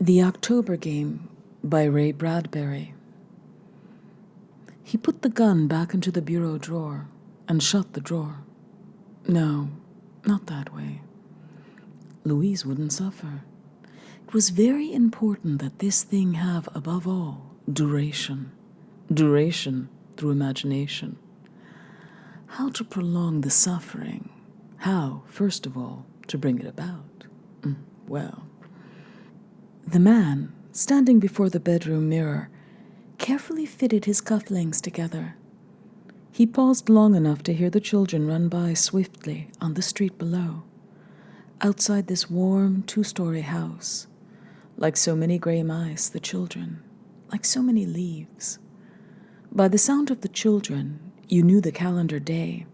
The October Game by Ray Bradbury. He put the gun back into the bureau drawer and shut the drawer. No, not that way. Louise wouldn't suffer. It was very important that this thing have, above all, duration. Duration through imagination. How to prolong the suffering. How, first of all, to bring it about. Well, the man, standing before the bedroom mirror, carefully fitted his cufflinks together. He paused long enough to hear the children run by swiftly on the street below, outside this warm two-story house. Like so many gray mice, the children, like so many leaves. By the sound of the children, you knew the calendar day.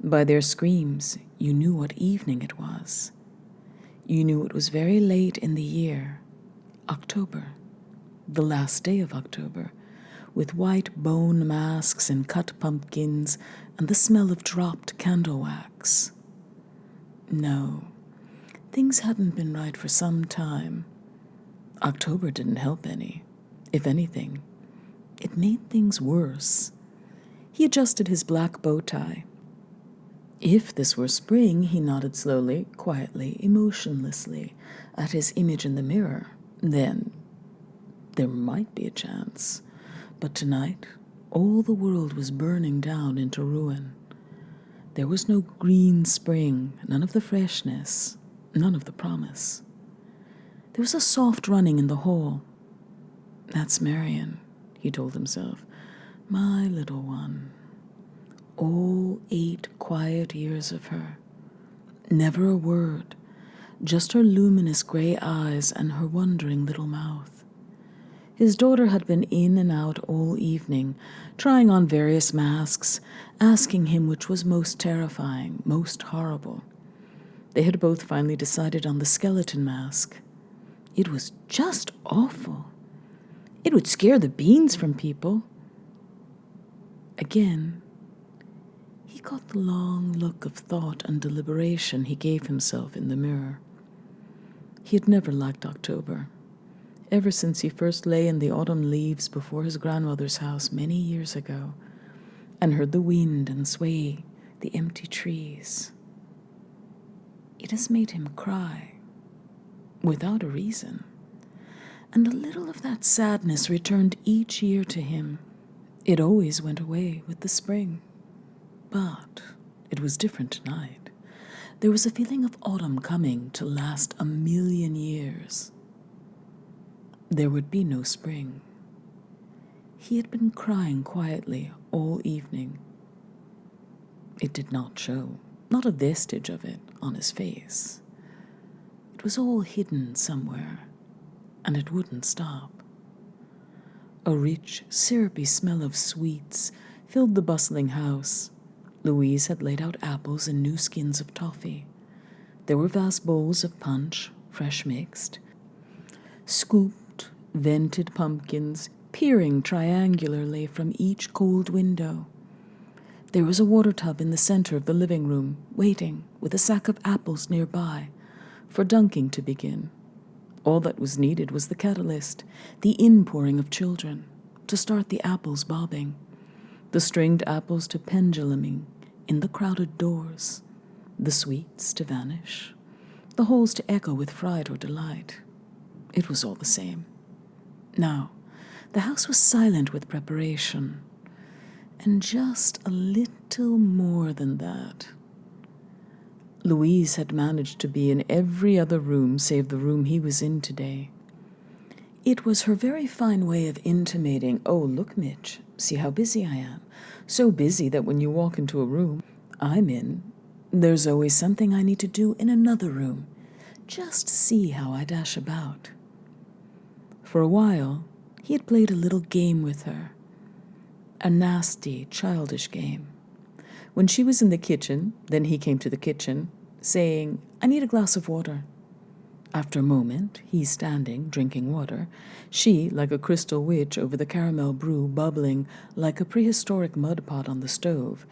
By their screams, you knew what evening it was. You knew it was very late in the year, October, the last day of October, with white bone masks and cut pumpkins and the smell of dropped candle wax. No, things hadn't been right for some time. October didn't help any. If anything, it made things worse. He adjusted his black bow tie. If this were spring, he nodded slowly, quietly, emotionlessly at his image in the mirror. Then there might be a chance. But tonight, all the world was burning down into ruin. There was no green spring, none of the freshness, none of the promise. There was a soft running in the hall. That's Marion, he told himself. My little one. All 8 quiet years of her. Never a word. Just her luminous gray eyes and her wondering little mouth. His daughter had been in and out all evening, trying on various masks, asking him which was most terrifying, most horrible. They had both finally decided on the skeleton mask. It was just awful. It would scare the beans from people. Again, he caught the long look of thought and deliberation he gave himself in the mirror. He had never liked October, ever since he first lay in the autumn leaves before his grandmother's house many years ago and heard the wind and sway the empty trees. It has made him cry, without a reason, and a little of that sadness returned each year to him. It always went away with the spring. But it was different tonight. There was a feeling of autumn coming to last 1,000,000 years. There would be no spring. He had been crying quietly all evening. It did not show, not a vestige of it on his face. It was all hidden somewhere, and it wouldn't stop. A rich, syrupy smell of sweets filled the bustling house. Louise had laid out apples and new skins of toffee. There were vast bowls of punch, fresh mixed. Scooped, vented pumpkins peering triangularly from each cold window. There was a water tub in the center of the living room, waiting, with a sack of apples nearby, for dunking to begin. All that was needed was the catalyst, the inpouring of children, to start the apples bobbing, the stringed apples to penduluming in the crowded doors, the sweets to vanish, the halls to echo with fright or delight. It was all the same. Now, the house was silent with preparation, and just a little more than that. Louise had managed to be in every other room save the room he was in today. It was her very fine way of intimating, "Oh, look, Mitch, see how busy I am. So busy that when you walk into a room I'm in, there's always something I need to do in another room. Just see how I dash about." For a while, he had played a little game with her. A nasty, childish game. When she was in the kitchen, then he came to the kitchen, saying, "I need a glass of water." After a moment, he standing, drinking water, she, like a crystal witch over the caramel brew bubbling like a prehistoric mud pot on the stove,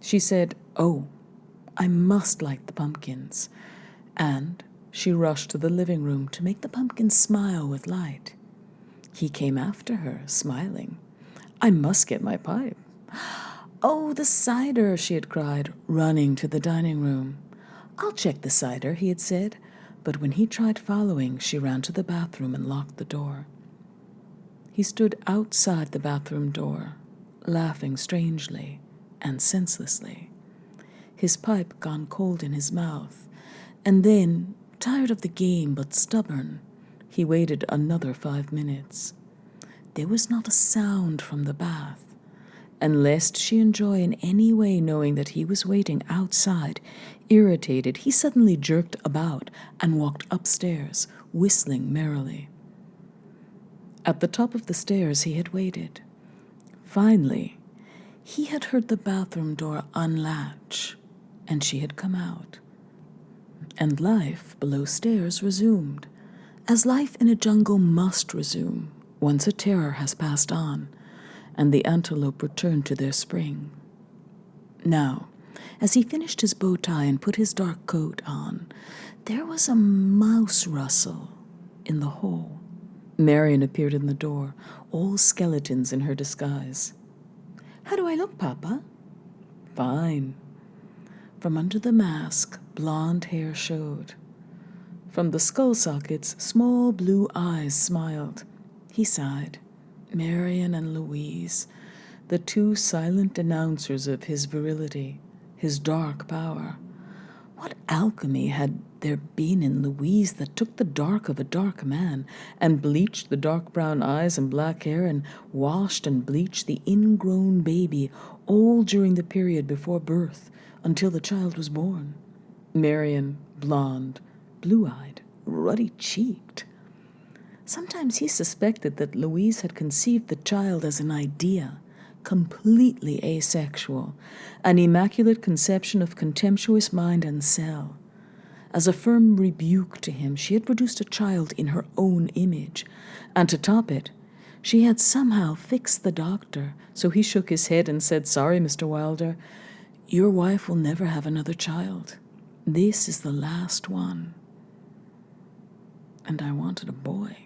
she said, "Oh, I must light the pumpkins." And, She rushed to the living room to make the pumpkin smile with light. He came after her, smiling. "I must get my pipe." "Oh, the cider," she had cried, running to the dining room. "I'll check the cider," he had said, but when he tried following, she ran to the bathroom and locked the door. He stood outside the bathroom door, laughing strangely and senselessly, his pipe gone cold in his mouth, and then, tired of the game but stubborn, he waited another 5 minutes. There was not a sound from the bath, and lest she enjoy in any way knowing that he was waiting outside, irritated, he suddenly jerked about and walked upstairs, whistling merrily. At the top of the stairs he had waited. Finally, he had heard the bathroom door unlatch, and she had come out. And life below stairs resumed, as life in a jungle must resume once a terror has passed on, and the antelope returned to their spring. Now, as he finished his bow tie and put his dark coat on, there was a mouse rustle in the hall. Marion appeared in the door, all skeletons in her disguise. "How do I look, Papa?" "Fine." From under the mask, blonde hair showed. From the skull sockets, small blue eyes smiled. He sighed. Marion and Louise, the two silent announcers of his virility, his dark power. What alchemy had there been in Louise that took the dark of a dark man and bleached the dark brown eyes and black hair and washed and bleached the ingrown baby all during the period before birth until the child was born? Marion, blonde, blue-eyed, ruddy-cheeked. Sometimes he suspected that Louise had conceived the child as an idea, completely asexual, an immaculate conception of contemptuous mind and cell. As a firm rebuke to him, she had produced a child in her own image, and to top it, she had somehow fixed the doctor, so he shook his head and said, "Sorry, Mr. Wilder, your wife will never have another child. This is the last one." "And I wanted a boy,"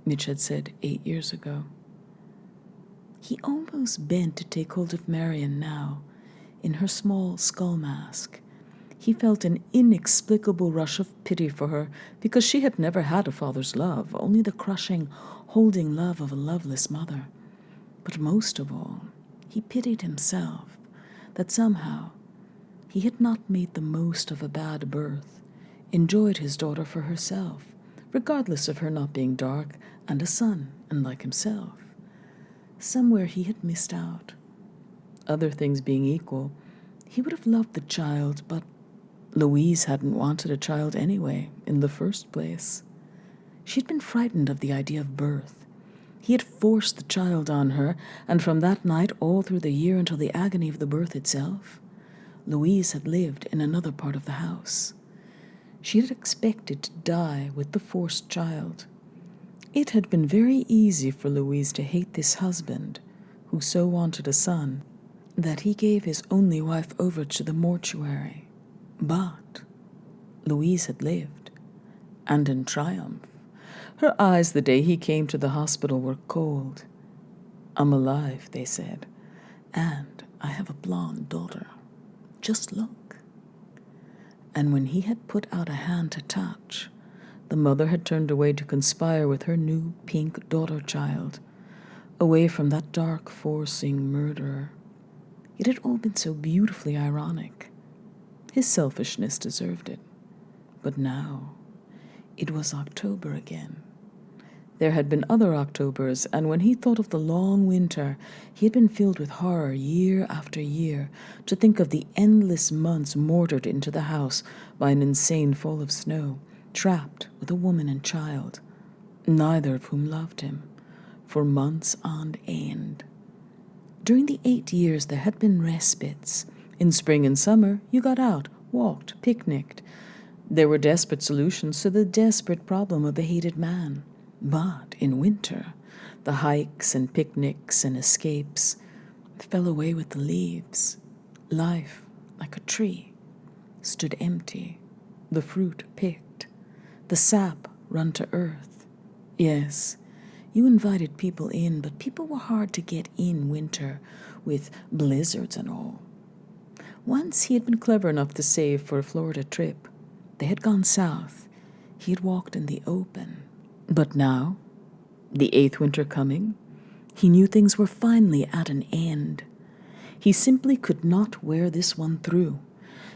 Mitch had said 8 years ago. He almost bent to take hold of Marion now, in her small skull mask. He felt an inexplicable rush of pity for her, because she had never had a father's love, only the crushing, holding love of a loveless mother. But most of all, he pitied himself, that somehow he had not made the most of a bad birth, enjoyed his daughter for herself, regardless of her not being dark and a son and like himself. Somewhere he had missed out. Other things being equal, he would have loved the child, but Louise hadn't wanted a child anyway, in the first place. She'd been frightened of the idea of birth. He had forced the child on her, and from that night all through the year until the agony of the birth itself, Louise had lived in another part of the house. She had expected to die with the forced child. It had been very easy for Louise to hate this husband, who so wanted a son, that he gave his only wife over to the mortuary. But Louise had lived, and in triumph. Her eyes the day he came to the hospital were cold. "I'm alive," they said, "and I have a blonde daughter. Just look." And when he had put out a hand to touch, the mother had turned away to conspire with her new pink daughter-child, away from that dark, forcing murderer. It had all been so beautifully ironic. His selfishness deserved it. But now, it was October again. There had been other Octobers, and when he thought of the long winter, he had been filled with horror year after year, to think of the endless months mortared into the house by an insane fall of snow, trapped with a woman and child, neither of whom loved him, for months on end. During the 8 years there had been respites. In spring and summer, you got out, walked, picnicked. There were desperate solutions to the desperate problem of the hated man. But in winter, the hikes and picnics and escapes fell away with the leaves. Life, like a tree, stood empty, the fruit picked. the sap run to earth. Yes, you invited people in, but people were hard to get in winter, with blizzards and all. Once he had been clever enough to save for a Florida trip. They had gone south. He had walked in the open. But now, the eighth winter coming, he knew things were finally at an end. He simply could not wear this one through.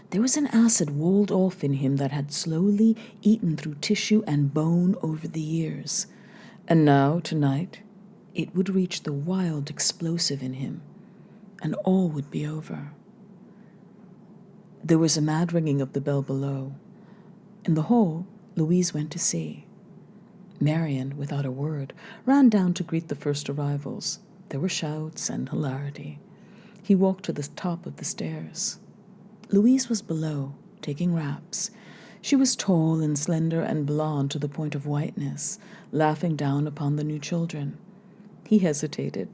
There was an acid walled off in him that had slowly eaten through tissue and bone over the years. And now, tonight, it would reach the wild explosive in him, and all would be over. There was a mad ringing of the bell below. In the hall, Louise went to see. Marian, without a word, ran down to greet the first arrivals. There were shouts and hilarity. He walked to the top of the stairs. Louise was below, taking wraps. She was tall and slender and blonde to the point of whiteness, laughing down upon the new children. He hesitated.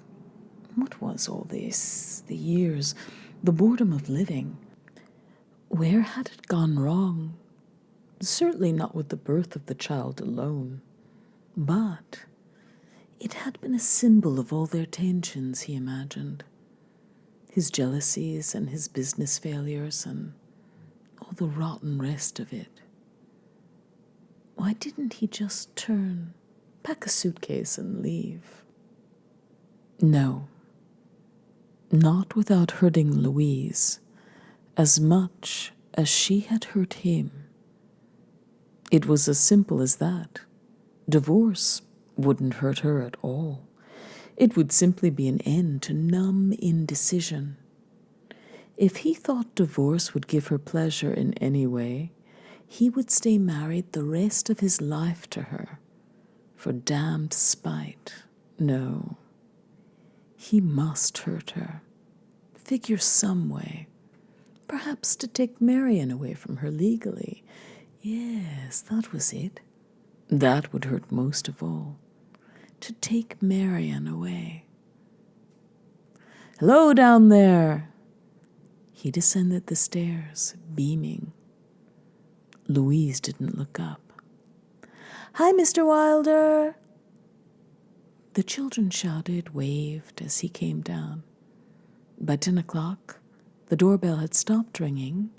What was all this? The years, the boredom of living. Where had it gone wrong? Certainly not with the birth of the child alone. But it had been a symbol of all their tensions, he imagined. His jealousies and his business failures and all the rotten rest of it. Why didn't he just turn, pack a suitcase and leave? No, not without hurting Louise as much as she had hurt him. It was as simple as that. Divorce wouldn't hurt her at all. It would simply be an end to numb indecision. If he thought divorce would give her pleasure in any way, he would stay married the rest of his life to her. For damned spite. No. He must hurt her. Figure some way. Perhaps to take Marian away from her legally. Yes, that was it. That would hurt most of all. To take Marian away. Hello down there. He descended the stairs, beaming. Louise didn't look up. Hi, Mr. Wilder. The children shouted, waved as he came down. By 10 o'clock, the doorbell had stopped ringing.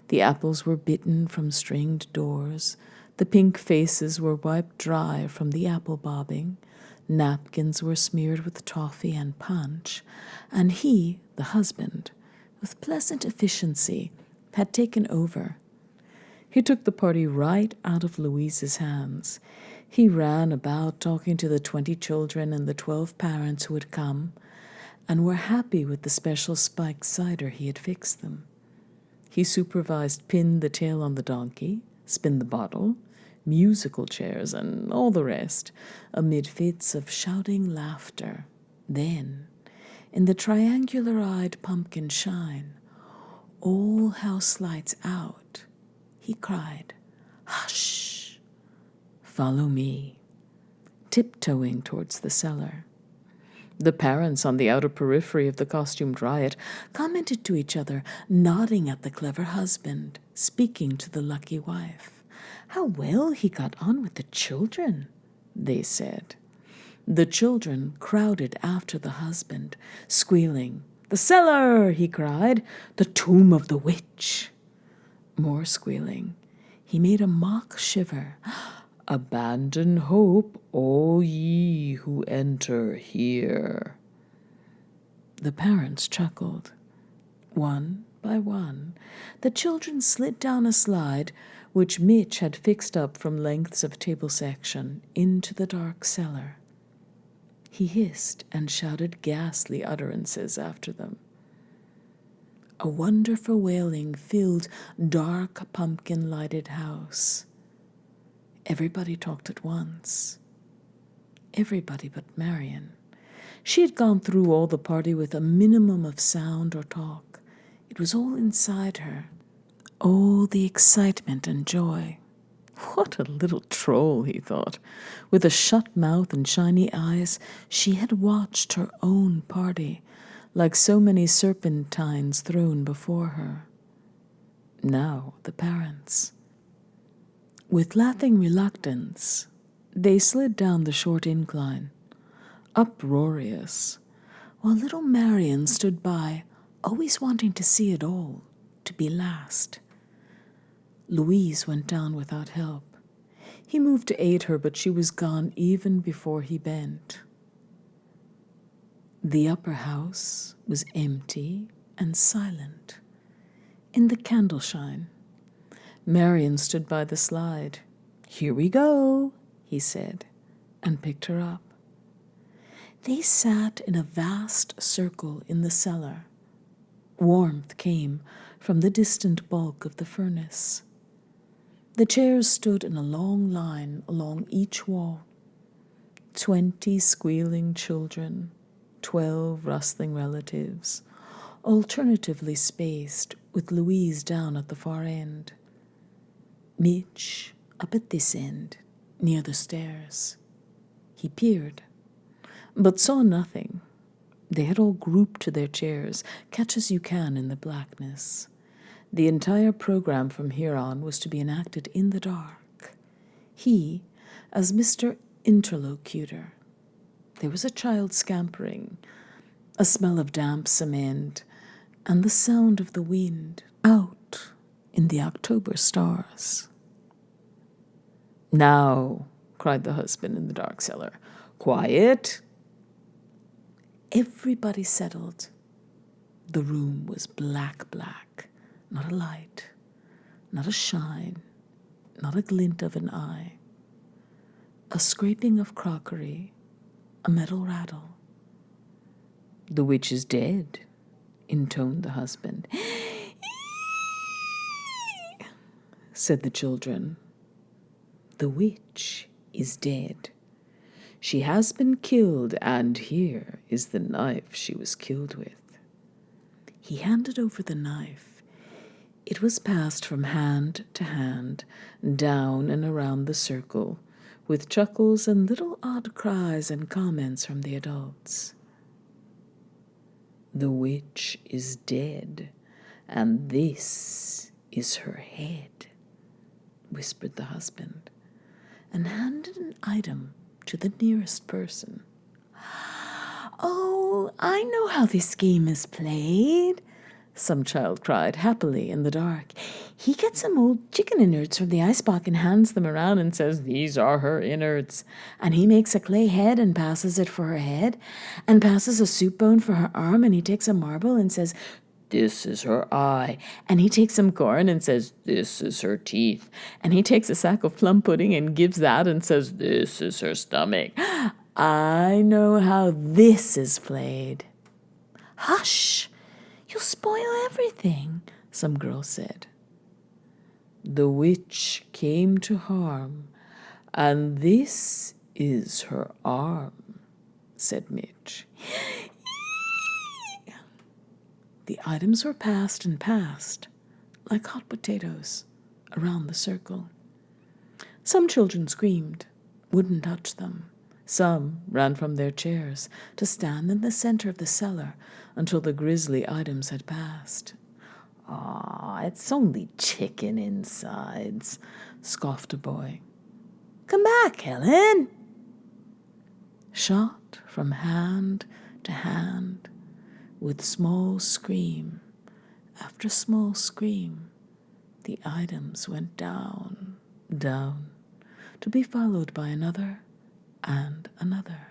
The apples were bitten from stringed doors. The pink faces were wiped dry from the apple bobbing. Napkins were smeared with toffee and punch, and he, the husband, with pleasant efficiency, had taken over. He took the party right out of Louise's hands. He ran about talking to the 20 children and the 12 parents who had come, and were happy with the special spiked cider he had fixed them. He supervised pin the tail on the donkey, spin the bottle, musical chairs, and all the rest, amid fits of shouting laughter. Then, in the triangular-eyed pumpkin shine, all house lights out, he cried, "Hush! Follow me," tiptoeing towards the cellar. The parents on the outer periphery of the costumed riot commented to each other, nodding at the clever husband, speaking to the lucky wife. How well he got on with the children, they said. The children crowded after the husband, squealing. "The cellar!" he cried. "The tomb of the witch!" More squealing. He made a mock shiver. "Abandon hope, all ye who enter here." The parents chuckled. One by one, the children slid down a slide which Mitch had fixed up from lengths of table section into the dark cellar. He hissed and shouted ghastly utterances after them. A wonderful wailing filled dark pumpkin-lighted house. Everybody talked at once. Everybody but Marian. She had gone through all the party with a minimum of sound or talk. It was all inside her. All the excitement and joy. What a little troll, he thought. With a shut mouth and shiny eyes, she had watched her own party, like so many serpentines thrown before her. Now the parents. With laughing reluctance, they slid down the short incline, uproarious, while little Marion stood by, always wanting to see it all, to be last. Louise went down without help. He moved to aid her, but she was gone even before he bent. The upper house was empty and silent. In the candle shine, Marion stood by the slide. "Here we go," he said, and picked her up. They sat in a vast circle in the cellar. Warmth came from the distant bulk of the furnace. The chairs stood in a long line along each wall. 20 squealing children, 12 rustling relatives, alternatively spaced, with Louise down at the far end. Mitch up at this end, near the stairs. He peered, but saw nothing. They had all grouped to their chairs, catch as you can in the blackness. The entire program from here on was to be enacted in the dark. He, as Mr. Interlocutor. There was a child scampering, a smell of damp cement, and the sound of the wind out in the October stars. "Now," cried the husband in the dark cellar, "quiet." Everybody settled. The room was black, not a light, not a shine, not a glint of an eye. A scraping of crockery, a metal rattle. "The witch is dead," intoned the husband. Said the children. "The witch is dead. She has been killed, and here is the knife she was killed with." He handed over the knife. It was passed from hand to hand, down and around the circle, with chuckles and little odd cries and comments from the adults. "The witch is dead, and this is her head," whispered the husband, and handed an item to the nearest person. "Oh, I know how this game is played," some child cried happily in the dark. "He gets some old chicken innards from the icebox and hands them around and says, 'These are her innards.' And he makes a clay head and passes it for her head, and passes a soup bone for her arm, and he takes a marble and says, 'This is her eye.' And he takes some corn and says, 'This is her teeth.' And he takes a sack of plum pudding and gives that and says, 'This is her stomach.' I know how this is played." "Hush! You'll spoil everything," some girl said. "The witch came to harm, and this is her arm," said Mitch. The items were passed and passed, like hot potatoes, around the circle. Some children screamed, wouldn't touch them. Some ran from their chairs to stand in the center of the cellar until the grisly items had passed. "Aw, it's only chicken insides," scoffed a boy. "Come back, Helen." Shot from hand to hand, with small scream after small scream, the items went down, down, to be followed by another and another.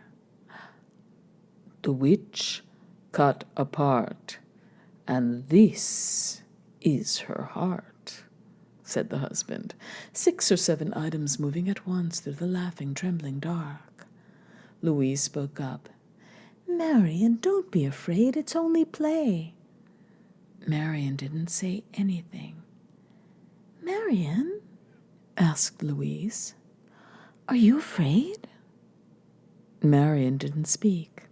"The witch cut apart, and this is her heart," said the husband, 6 or 7 items moving at once through the laughing, trembling dark. Louise spoke up. "Marion, don't be afraid. It's only play." Marion didn't say anything. "Marion," asked Louise, "are you afraid?" Marion didn't speak.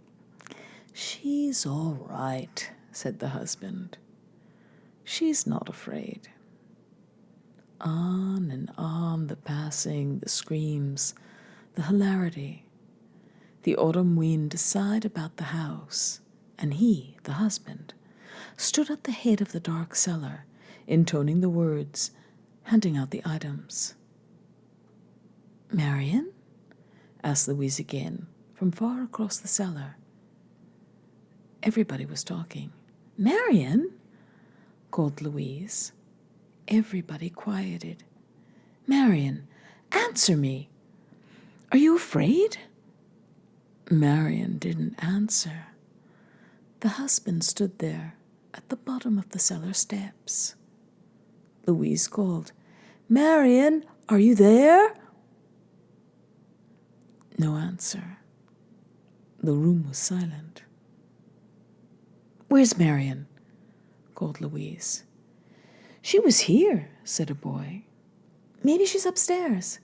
"She's all right," said the husband. "She's not afraid." On and on the passing, the screams, the hilarity. The autumn wind sighed about the house, and he, the husband, stood at the head of the dark cellar, intoning the words, handing out the items. Marion? Asked Louise again, from far across the cellar. Everybody was talking. Marion? Called Louise. Everybody quieted. Marion, answer me. Are you afraid? Marion didn't answer. The husband stood there at the bottom of the cellar steps. Louise called, Marion, are you there? No answer. The room was silent. Where's Marion? Called Louise. She was here, said a boy. Maybe she's upstairs.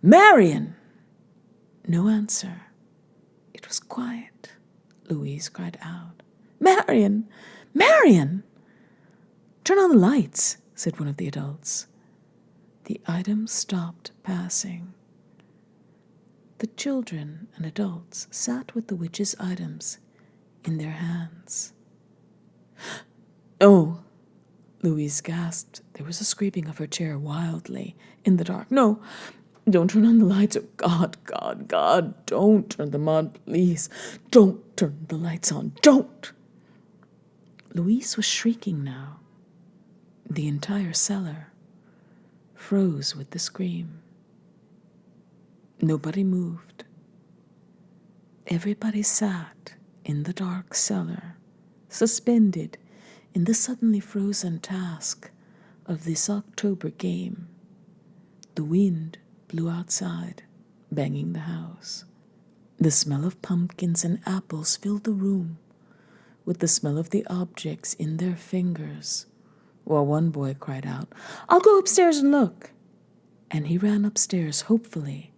Marion! No answer. It was quiet. Louise cried out, Marion! Marion! Turn on the lights, said one of the adults. The items stopped passing. The children and adults sat with the witch's items in their hands. Oh, Louise gasped. There was a scraping of her chair wildly in the dark. No, don't turn on the lights. Oh, God, God, God, don't turn them on, please. Don't turn the lights on. Don't. Louise was shrieking now. The entire cellar froze with the scream. Nobody moved. Everybody sat in the dark cellar, suspended in the suddenly frozen task of this October game. The wind blew outside, banging the house. The smell of pumpkins and apples filled the room with the smell of the objects in their fingers, while one boy cried out, I'll go upstairs and look. And he ran upstairs hopefully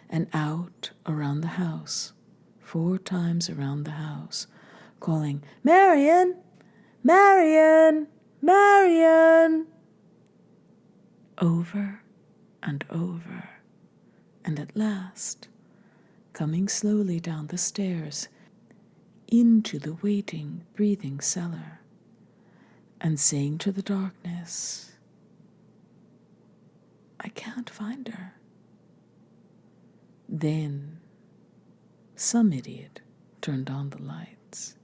and out around the house, 4 times around the house, calling, Marion! Marion! Marion! Over and over, and at last, coming slowly down the stairs into the waiting, breathing cellar, and saying to the darkness, I can't find her. Then some idiot turned on the lights.